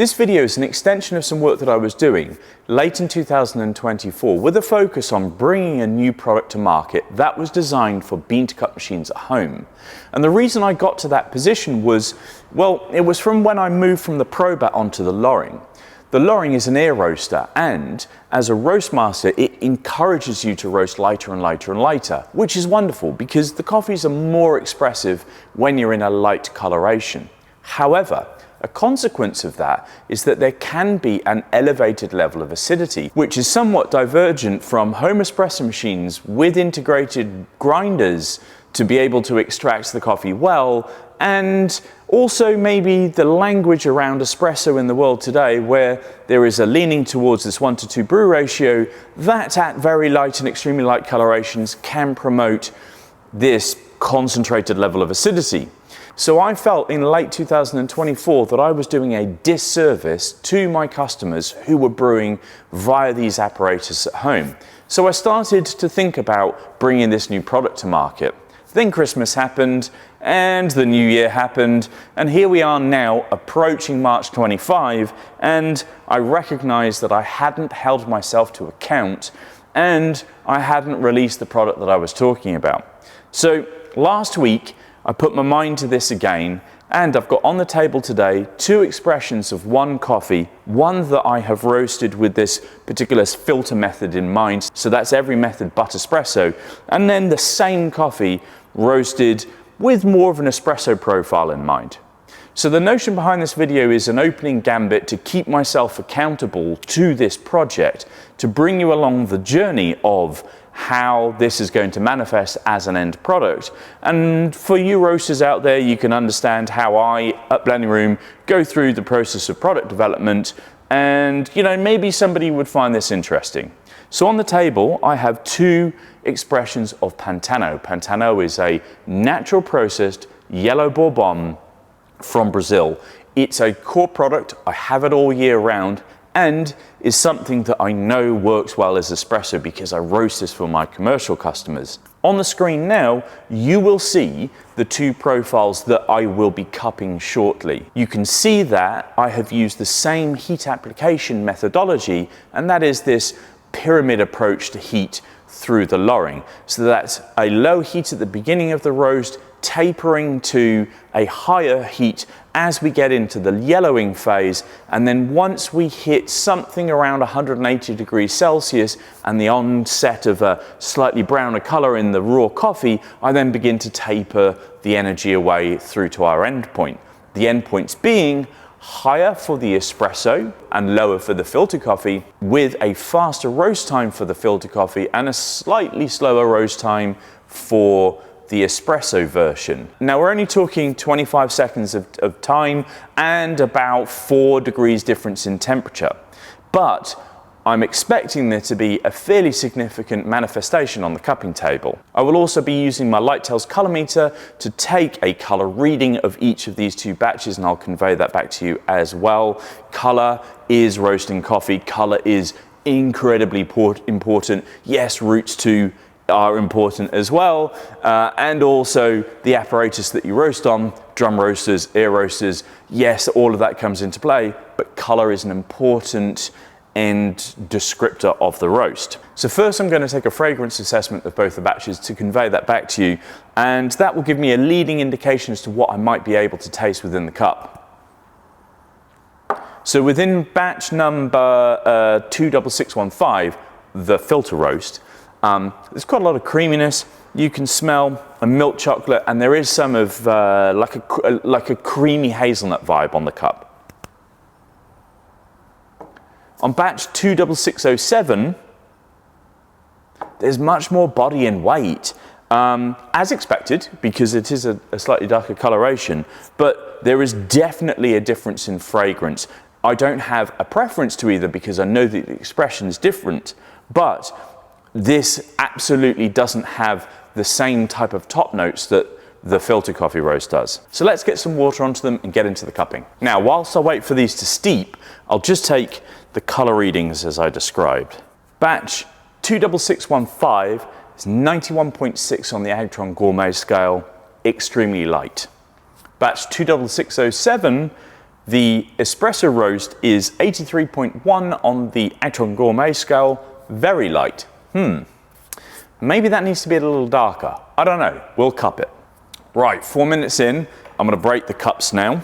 This video is an extension of some work that I was doing late in 2024 with a focus on bringing a new product to market that was designed for bean-to-cup machines at home. And the reason I got to that position was, well, it was from when I moved from the Pro bat onto the Loring. The Loring is an air roaster, and as a roast master, it encourages you to roast lighter and lighter and lighter, which is wonderful because the coffees are more expressive when you're in a light coloration. However, a consequence of that is that there can be an elevated level of acidity, which is somewhat divergent from home espresso machines with integrated grinders to be able to extract the coffee well, and also maybe the language around espresso in the world today, where there is a leaning towards this 1:2 brew ratio that at very light and extremely light colorations can promote this concentrated level of acidity. So I felt in late 2024 that I was doing a disservice to my customers who were brewing via these apparatus at home. So I started to think about bringing this new product to market. Then Christmas happened and the new year happened, and here we are now approaching March 25, and I recognized that I hadn't held myself to account and I hadn't released the product that I was talking about. So last week I put my mind to this again, and I've got on the table today two expressions of one coffee, one that I have roasted with this particular filter method in mind, so that's every method but espresso, and then the same coffee roasted with more of an espresso profile in mind. So the notion behind this video is an opening gambit to keep myself accountable to this project, to bring you along the journey of how this is going to manifest as an end product. And for you roasters out there, you can understand how I, at Blending Room, go through the process of product development, and maybe somebody would find this interesting. So on the table, I have two expressions of Pantano. Pantano is a natural processed yellow bourbon from Brazil. It's a core product. I have it all year round, and is something that I know works well as espresso because I roast this for my commercial customers. On the screen now, you will see the two profiles that I will be cupping shortly. You can see that I have used the same heat application methodology, and that is this pyramid approach to heat through the Loring. So that's a low heat at the beginning of the roast, tapering to a higher heat as we get into the yellowing phase, and then once we hit something around 180 degrees Celsius and the onset of a slightly browner color in the raw coffee, I then begin to taper the energy away through to our end point. The end points being higher for the espresso and lower for the filter coffee, with a faster roast time for the filter coffee and a slightly slower roast time for the espresso version. Now we're only talking 25 seconds of time and about 4 degrees difference in temperature, but I'm expecting there to be a fairly significant manifestation on the cupping table. I will also be using my Lighttails color meter to take a color reading of each of these two batches, and I'll convey that back to you as well. Color is roasting coffee. Color is incredibly important. Yes, roots too are important as well, and also the apparatus that you roast on, drum roasters, air roasters, yes, all of that comes into play, but color is an important end descriptor of the roast. So first I'm going to take a fragrance assessment of both the batches to convey that back to you, and that will give me a leading indication as to what I might be able to taste within the cup. So within batch number 26615, the filter roast, there's quite a lot of creaminess. You can smell a milk chocolate, and there is some of like a creamy hazelnut vibe on the cup. On batch 26607, there's much more body and weight, as expected, because it is a slightly darker coloration, but there is definitely a difference in fragrance. I don't have a preference to either because I know that the expression is different, but this absolutely doesn't have the same type of top notes that the filter coffee roast does. So let's get some water onto them and get into the cupping. Now, whilst I wait for these to steep, I'll just take the color readings as I described. Batch 26615 is 91.6 on the Agtron Gourmet scale, extremely light. Batch 26607, The espresso roast is 83.1 on the Acton Gourmet scale, very light. Maybe that needs to be a little darker. I don't know, we'll cup it. Right, 4 minutes in, I'm gonna break the cups now.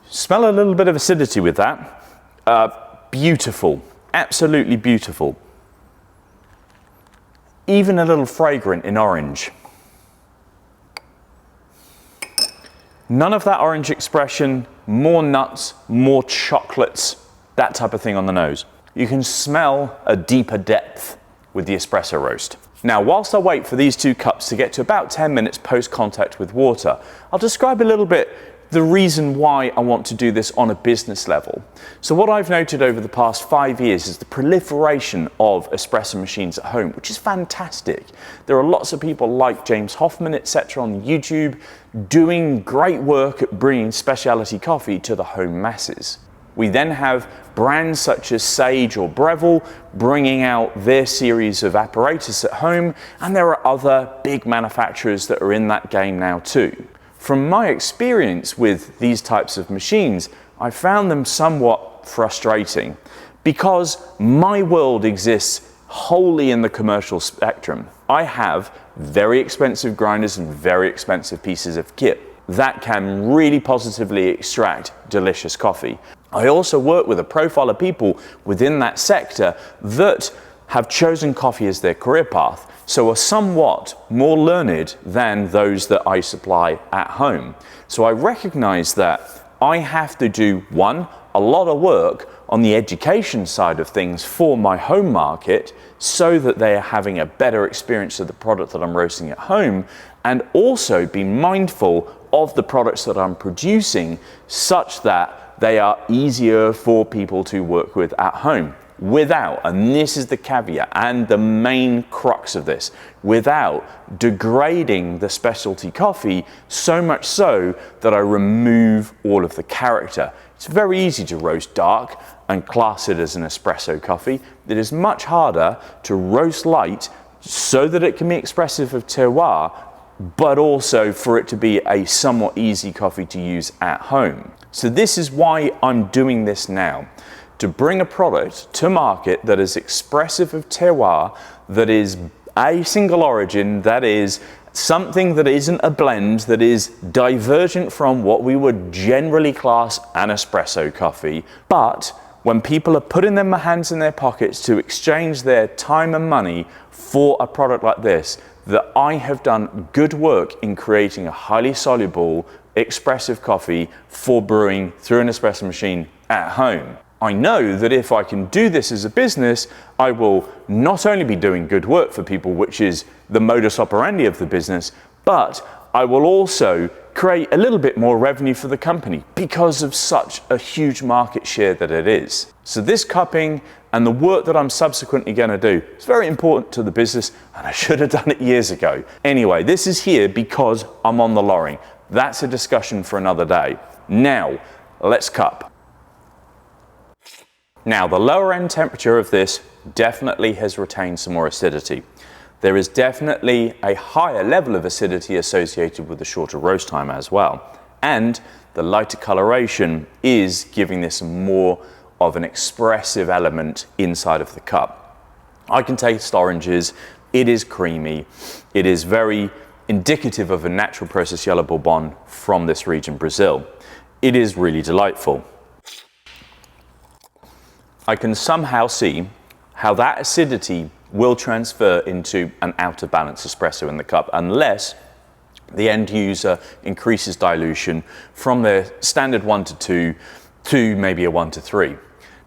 Smell a little bit of acidity with that. Beautiful, absolutely beautiful. Even a little fragrant in orange. None of that orange expression, more nuts, more chocolates, that type of thing on the nose. You can smell a deeper depth with the espresso roast. Now, whilst I wait for these 2 cups to get to about 10 minutes post contact with water, I'll describe a little bit the reason why I want to do this on a business level. So what I've noted over the past 5 years is the proliferation of espresso machines at home, which is fantastic. There are lots of people like James Hoffman, etc. on YouTube doing great work at bringing specialty coffee to the home masses. We then have brands such as Sage or Breville bringing out their series of apparatus at home, and there are other big manufacturers that are in that game now too. From my experience with these types of machines, I found them somewhat frustrating because my world exists wholly in the commercial spectrum. I have very expensive grinders and very expensive pieces of kit that can really positively extract delicious coffee. I also work with a profile of people within that sector that have chosen coffee as their career path, so are somewhat more learned than those that I supply at home. So I recognize that I have to do, one, a lot of work on the education side of things for my home market so that they are having a better experience of the product that I'm roasting at home, and also be mindful of the products that I'm producing such that they are easier for people to work with at home. Without, and this is the caveat and the main crux of this, without degrading the specialty coffee so much so that I remove all of the character. It's very easy to roast dark and class it as an espresso coffee. It is much harder to roast light so that it can be expressive of terroir, but also for it to be a somewhat easy coffee to use at home. So this is why I'm doing this now, to bring a product to market that is expressive of terroir, that is a single origin, that is something that isn't a blend, that is divergent from what we would generally class an espresso coffee. But when people are putting their hands in their pockets to exchange their time and money for a product like this, that I have done good work in creating a highly soluble, expressive coffee for brewing through an espresso machine at home. I know that if I can do this as a business, I will not only be doing good work for people, which is the modus operandi of the business, but I will also create a little bit more revenue for the company because of such a huge market share that it is. So this cupping and the work that I'm subsequently going to do is very important to the business, and I should have done it years ago. Anyway, this is here because I'm on the Loring. That's a discussion for another day. Now, let's cup. Now, the lower end temperature of this definitely has retained some more acidity. There is definitely a higher level of acidity associated with the shorter roast time as well. And the lighter coloration is giving this more of an expressive element inside of the cup. I can taste oranges, it is creamy, it is very indicative of a natural process yellow bourbon from this region, Brazil. It is really delightful. I can somehow see how that acidity will transfer into an out of balance espresso in the cup unless the end user increases dilution from their standard 1 to 2 to maybe a 1 to 3.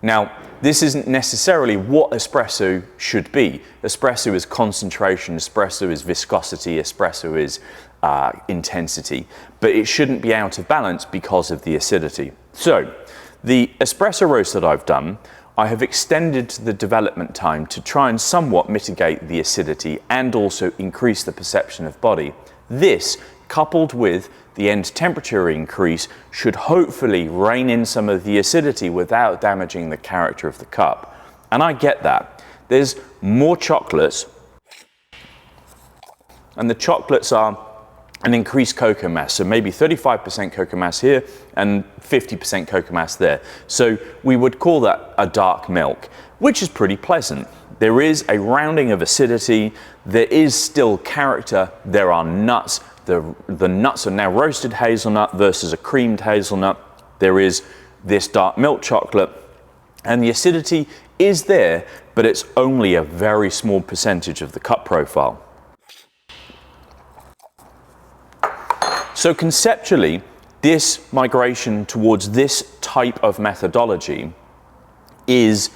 Now, this isn't necessarily what espresso should be. Espresso is concentration, espresso is viscosity, espresso is intensity, but it shouldn't be out of balance because of the acidity. So, the espresso roast that I've done, I have extended the development time to try and somewhat mitigate the acidity and also increase the perception of body. This, coupled with the end temperature increase, should hopefully rein in some of the acidity without damaging the character of the cup. And I get that. There's more chocolates, and the chocolates are an increased cocoa mass. So maybe 35% cocoa mass here and 50% cocoa mass there. So we would call that a dark milk, which is pretty pleasant. There is a rounding of acidity, there is still character, there are nuts. The nuts are now roasted hazelnut versus a creamed hazelnut. There is this dark milk chocolate, and the acidity is there, but it's only a very small percentage of the cup profile. So conceptually, this migration towards this type of methodology is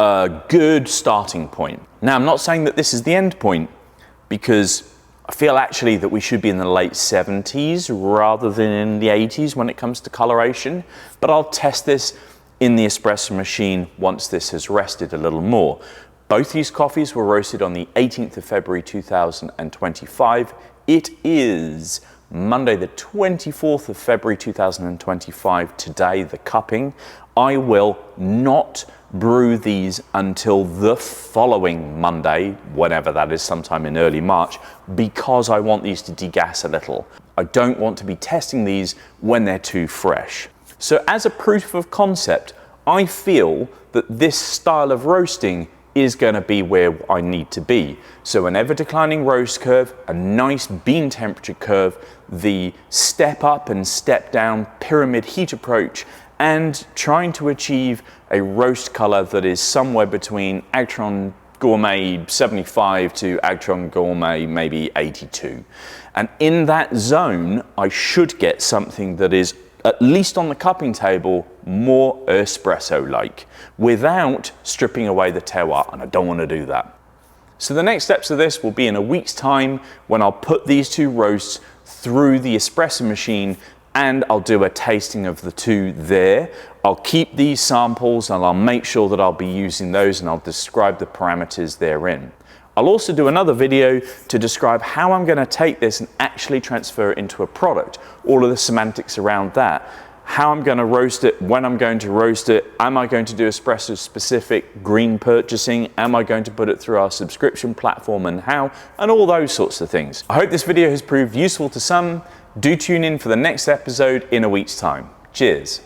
a good starting point. Now, I'm not saying that this is the end point, because I feel actually that we should be in the late 70s rather than in the 80s when it comes to coloration, but I'll test this in the espresso machine once this has rested a little more. Both these coffees were roasted on the 18th of February 2025. It is Monday the 24th of February 2025 today, the cupping. I will not brew these until the following Monday, whenever that is, sometime in early March, because I want these to degas a little. I don't want to be testing these when they're too fresh. So as a proof of concept, I feel that this style of roasting is going to be where I need to be. So an ever declining roast curve, a nice bean temperature curve, the step up and step down pyramid heat approach, and trying to achieve a roast color that is somewhere between Agtron Gourmet 75 to Agtron Gourmet maybe 82. And in that zone, I should get something that is, at least on the cupping table, more espresso-like, without stripping away the terroir, and I don't want to do that. So the next steps of this will be in a week's time, when I'll put these two roasts through the espresso machine, and I'll do a tasting of the two there. I'll keep these samples and I'll make sure that I'll be using those, and I'll describe the parameters therein. I'll also do another video to describe how I'm going to take this and actually transfer it into a product, all of the semantics around that, how I'm going to roast it, when I'm going to roast it, am I going to do espresso specific green purchasing, am I going to put it through our subscription platform, and how, and all those sorts of things. I hope this video has proved useful to some. Do tune in for the next episode in a week's time. Cheers.